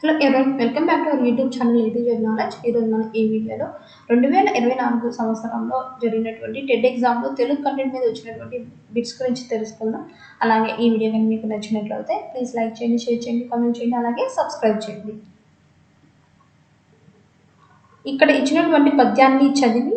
Hello ఎవరైనా welcome back to our YouTube channel ATZ knowledge. ఈరోజు మనం ఈ వీడియోలో 2024 సంవత్సరంలో జరిగినటువంటి టెట్ ఎగ్జామ్లో తెలుగు కంటెంట్ మీద వచ్చినటువంటి బిట్స్ గురించి తెలుసుకుందాం. అలాగే ఈ వీడియో కానీ మీకు నచ్చినట్లయితే ప్లీజ్ లైక్ చేయండి, షేర్ చేయండి, కామెంట్ చేయండి, అలాగే సబ్స్క్రైబ్ చేయండి. ఇక్కడ ఇచ్చినటువంటి పద్యాన్ని చదివి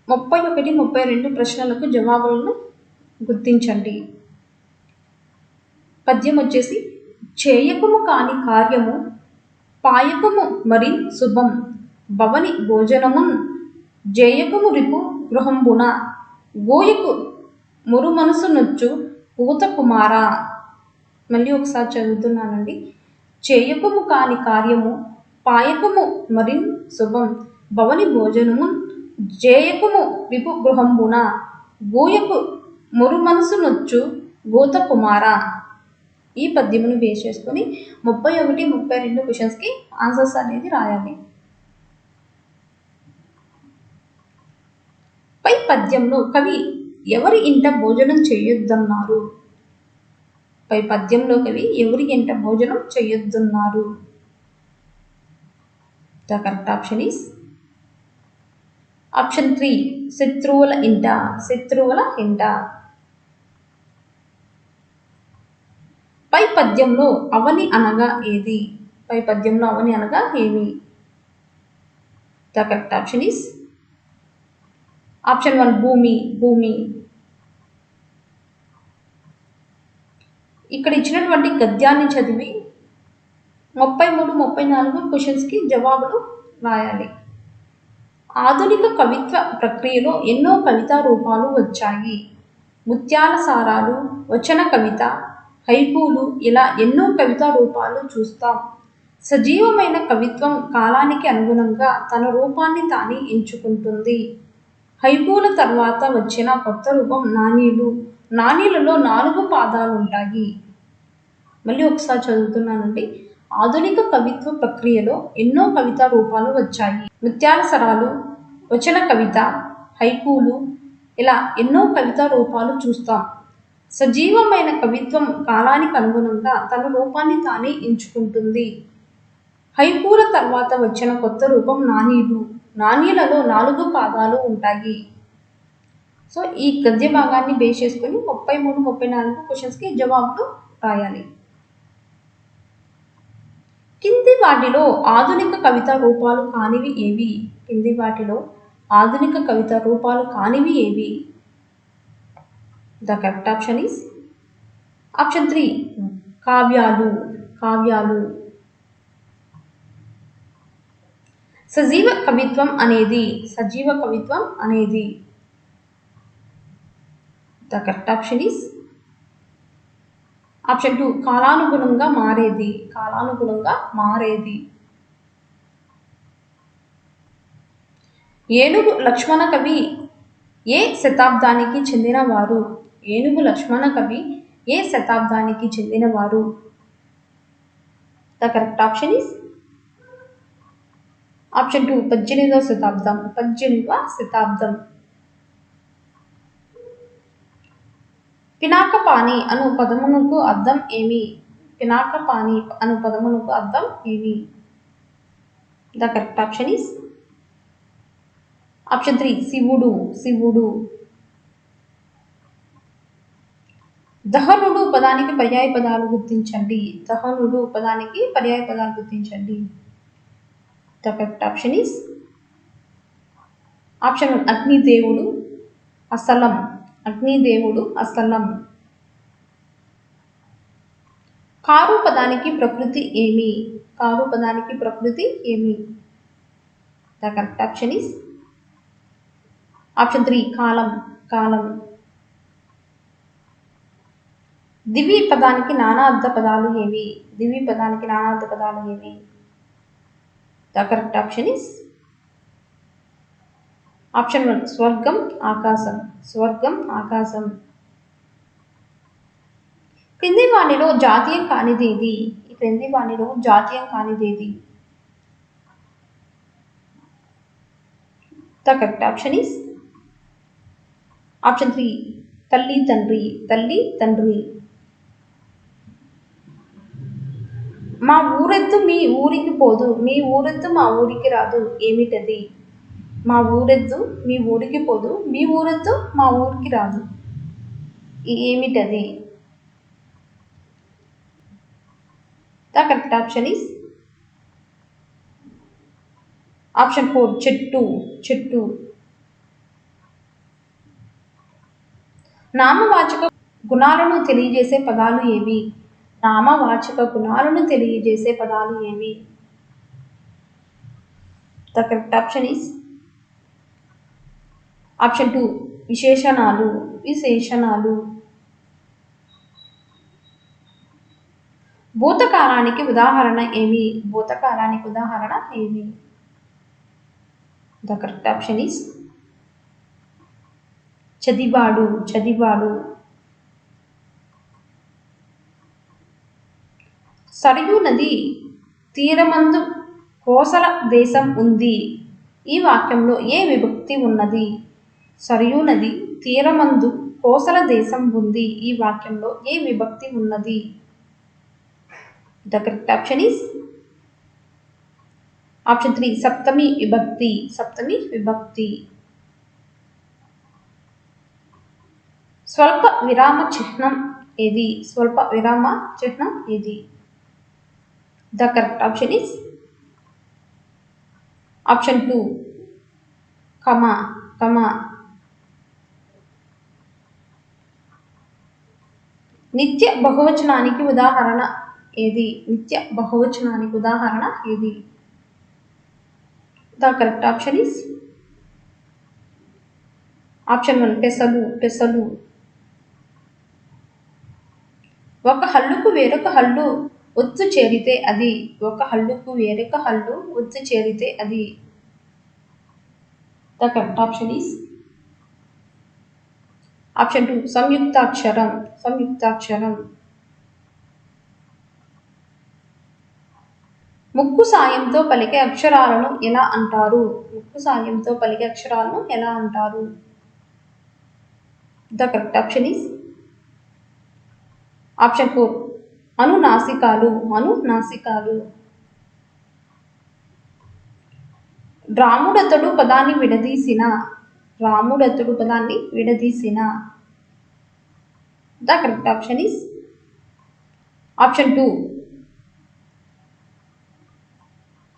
31, 32 ప్రశ్నలకు జవాబులను గుర్తించండి. పద్యం వచ్చేసి, చేయకుము కాని కార్యము పాయకము మరి శుభం భవని భోజనమున్ జేయకుము రిపు గృహంబున గోయకు మురు మనసు నొచ్చు పూత కుమార. మళ్ళీ ఒకసారి చదువుతున్నానండి. చేయకుము కాని కార్యము పాయకము మరి శుభం భవని భోజనమున్ జేయకుము రిపు గృహంబున గోయకు మురు మనసు నొచ్చు గోత కుమార. ఈ పద్యమును బేస్ చేసుకొని 31, 32 క్వశ్చన్స్కి ఆన్సర్స్ అనేది రాయాలి. పై పద్యంలో కవి ఎవరి ఇంట భోజనం చేయొద్దన్నారు? పై పద్యంలో కవి ఎవరి ఇంట భోజనం చేయొద్దన్నారు? The correct option is option 3, శత్రువుల ఇంట. శత్రువుల ఇంట. పై పద్యంలో అవని అనగా ఏది? పై పద్యంలో అవని అనగా ఏమి? The correct option is option 1, భూమి. భూమి. ఇక్కడ ఇచ్చినటువంటి గద్యాన్ని చదివి 33, 34 క్వశ్చన్స్కి జవాబులు రాయాలి. ఆధునిక కవిత్వ ప్రక్రియలో ఎన్నో కవితా రూపాలు వచ్చాయి. ముత్యాల సారాలు, వచన కవిత, హైకూలు, ఇలా ఎన్నో కవితా రూపాలు చూస్తాం. సజీవమైన కవిత్వం కాలానికి అనుగుణంగా తన రూపాన్ని తానే ఎంచుకుంటుంది. హైకూల తర్వాత వచ్చిన కొత్త రూపం నాణీలు. నాణీలలో 4 పాదాలు ఉంటాయి. మళ్ళీ ఒకసారి చదువుతున్నానండి. ఆధునిక కవిత్వ ప్రక్రియలో ఎన్నో కవితా రూపాలు వచ్చాయి. ముత్యాల సరాలు, వచన కవిత, హైకూలు, ఇలా ఎన్నో కవితా రూపాలు చూస్తాం. సజీవమైన కవిత్వం కాలానికి అనుగుణంగా తన రూపాన్ని తానే ఎంచుకుంటుంది. హైకూల తర్వాత వచ్చిన కొత్త రూపం నాణీలు. నాణీలలో 4 పాదాలు ఉంటాయి. సో ఈ గద్య భాగాన్ని బేస్ చేసుకుని 33, 34 క్వశ్చన్స్కి జవాబులు రాయాలి. కింది వాటిలో ఆధునిక కవితా రూపాలు కానివి ఏవి? కింది వాటిలో ఆధునిక కవితా రూపాలు కానివి ఏవి? The correct option is option 3, కావ్యాలు. కావ్యాలు. సజీవ కవిత్వం అనేది. సజీవ కవిత్వం అనేది. The correct option is option 2, కాలానుగుణంగా మారేది. కాలానుగుణంగా మారేది. ఏనుగు లక్ష్మణ కవి ఏ శతాబ్దానికి చెందినవారు? ఏనుగు లక్ష్మణ కవి ఏ శతాబ్దానికి చెందినవారు? The correct option is option 2, 18వ శతాబ్దం. 18వ శతాబ్దం. పినాకపాణి అను పదమునకు అర్థం ఏమి? పినాకపాణి అను పదమునకు అర్థం ఏమి? The correct option is option 3, శివుడు. శివుడు. దహనుడు పదానికి పర్యాయ పదాలు గుర్తించండి. దహనుడు పదానికి పర్యాయ పదాలు గుర్తించండి. The correct option is option 1, అగ్నిదేవుడు, అసలం. అగ్నిదేవుడు, అసలం. కారు పదానికి ప్రకృతి ఏమి? కారు పదానికి ప్రకృతి ఏమి? The correct option is option 3, కాలం. కాలం. దివి పదానికి నానార్థ పదాలు ఏవి? దివి పదానికి నానార్థ పదాలు ఏవి? The correct option is option 1, స్వర్గం, ఆకాశం. స్వర్గం, ఆకాశం. క్రింది వాణిలో జాతీయం కానిదేది? ఈ క్రింది వాణిలో జాతీయం కానిదేది? The correct option is option 3, తల్లి తండ్రి. తల్లి తండ్రి. మా ఊరెద్దు మీ ఊరికి పోదు, మీ ఊరెద్దు మా ఊరికి రాదు, ఏమిటది? మా ఊరెద్దు మీ ఊరికి పోదు, మీ ఊరెద్దు మా ఊరికి రాదు, ఏమిటది? The correct option is option 4, చెట్టు. చెట్టు. నామవాచక గుణాలను తెలియజేసే పదాలు ఏవి? నామవాచక గుణాలను తెలియజేసే పదాలు ఏవి? The correct option is option 2, విశేషణాలు. విశేషణాలు. భూతకాలానికి ఉదాహరణ ఏమి? భూతకాలానికి ఉదాహరణ ఏమి? ద కరెక్ట్ ఆప్షన్ ఈస్ చదివాడు. చదివాడు. సరయూ నది తీరమందు కోసల దేశం ఉంది. ఈ వాక్యంలో ఏ విభక్తి ఉన్నది? సరయూ నది తీరమందు కోసల దేశం ఉంది. ఈ వాక్యంలో ఏ విభక్తి ఉన్నది? The correct option is option 3, సప్తమి విభక్తి. సప్తమి విభక్తి. స్వల్ప విరామ చిహ్నం ఏది? స్వల్ప విరామ చిహ్నం ఏది? The correct option is option 2, కమా. కమా. నిత్య బహువచనానికి ఉదాహరణ ఏది? నిత్య బహువచనానికి ఉదాహరణ ఏది? The correct option is option 1, పెసలు. పెసలు. ఒక హల్లుకు వేరొక హల్లు ఒత్తు చేరితే అది. ఒక హల్లుకు వేరొక హల్లు ఒత్తు చేరితే అది. The correct option is option 2, సంయుక్తాక్షరం. సంయుక్తాక్షరం. ముక్కు సాయంతో పలికే అక్షరాలను ఎలా అంటారు? ముక్కు సాయంతో పలికే అక్షరాలను ఎలా అంటారు? The correct option is option 4, అనునాసికాలు. అనునాసికాలు. రాముడతడు పదాన్ని విడదీసిన. రాముడతడు పదాన్ని విడదీసిన. The correct option is option 2,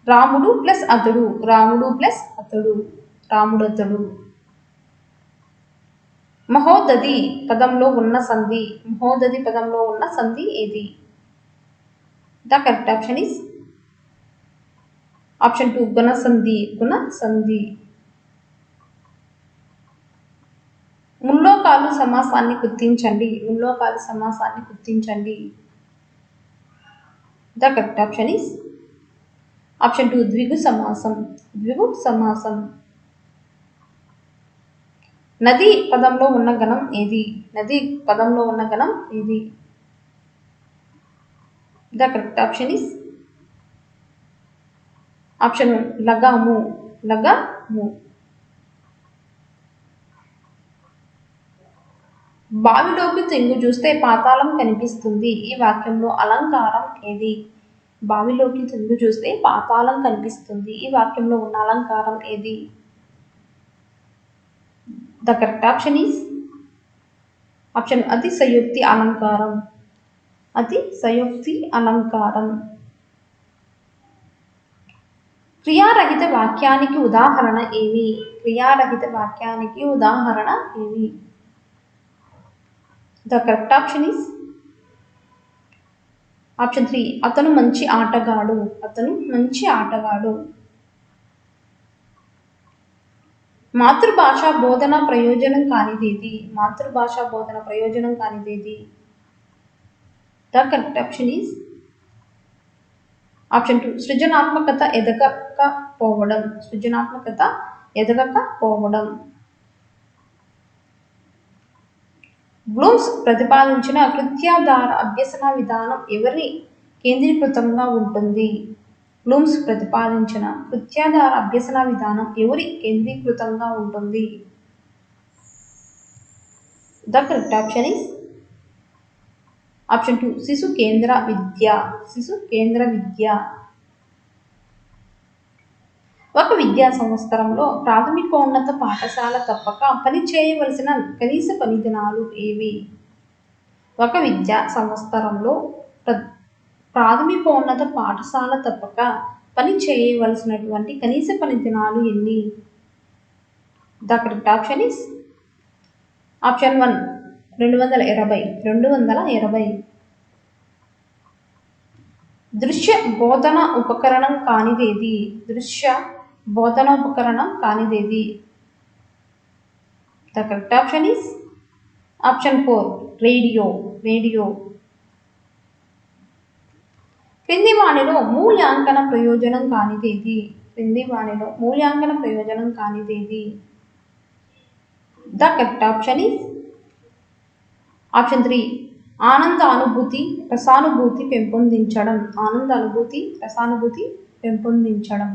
రాముడు ప్లస్ అతడు. రాముడు ప్లస్ అతడు. రాముడతడు. మహోదధి పదంలో ఉన్న సంధి. మహోదధి పదంలో ఉన్న సంధి ఏది? The correct option is option 2, గుణసంధి. గుణసంధి. ముల్లోకాలు సమాసాన్ని గుర్తించండి. ముల్లోకాలు సమాసాన్ని గుర్తించండి. The correct option is option 2, ద్విగు సమాసం. ద్విగు సమాసం. నది పదంలో ఉన్న గణం ఏది? నది పదంలో ఉన్న గణం ఏది? The correct option is option 1, లగాము. లగాము. బావిలోకి తెంగు చూస్తే పాతాళం కనిపిస్తుంది. ఈ వాక్యంలో అలంకారం ఏది? బావిలోకి తెంగు చూస్తే పాతాళం కనిపిస్తుంది. ఈ వాక్యంలో ఉన్న అలంకారం ఏది? The correct option is option అతిశయోక్తి అలంకారం. అతిశయోక్తి అలంకారం. క్రియారహిత వాక్యానికి ఉదాహరణ ఏమి? క్రియారహిత వాక్యానికి ఉదాహరణ ఏమి? The correct option is option 3, అతను మంచి ఆటగాడు. అతను మంచి ఆటగాడు. మాతృభాష బోధన ప్రయోజనం కానిదేది? మాతృభాష బోధన ప్రయోజనం కానిదేది? The correct option is option 2, సృజనాత్మకత ఎదగకపోవడం. సృజనాత్మకత ఎదగకపోవడం. బ్లూమ్స్ ప్రతిపాదించిన కృత్యాధార అభ్యసన విధానం ఎవరి కేంద్రీకృతంగా ఉంటుంది? బ్లూమ్స్ ప్రతిపాదించిన కృత్యాధార అభ్యసన విధానం ఎవరి కేంద్రీకృతంగా ఉంటుంది? The correct option is option 2 శిశు కేంద్ర విద్య. శిశు కేంద్ర విద్య. ఒక విద్యా సంవత్సరంలో ప్రాథమికోన్నత పాఠశాల తప్పక పని చేయవలసిన కనీస పనిదినాలు ఏవి? ఒక విద్యా సంవత్సరంలో ప్రాథమికోన్నత పాఠశాల తప్పక పని చేయవలసినటువంటి కనీస పనిదినాలు ఎన్ని? The correct option is option 1 220. దృశ్య బోధన ఉపకరణం కానిదేది? దృశ్య బోధన ఉపకరణం కానిదేది? The correct option is option 4 radio. క్రింది వాణిలో మూల్యాంకన ప్రయోజనం కానిదేది? The correct option is option 3 ఆనంద అనుభూతి రసానుభూతి పెంపొందించడం.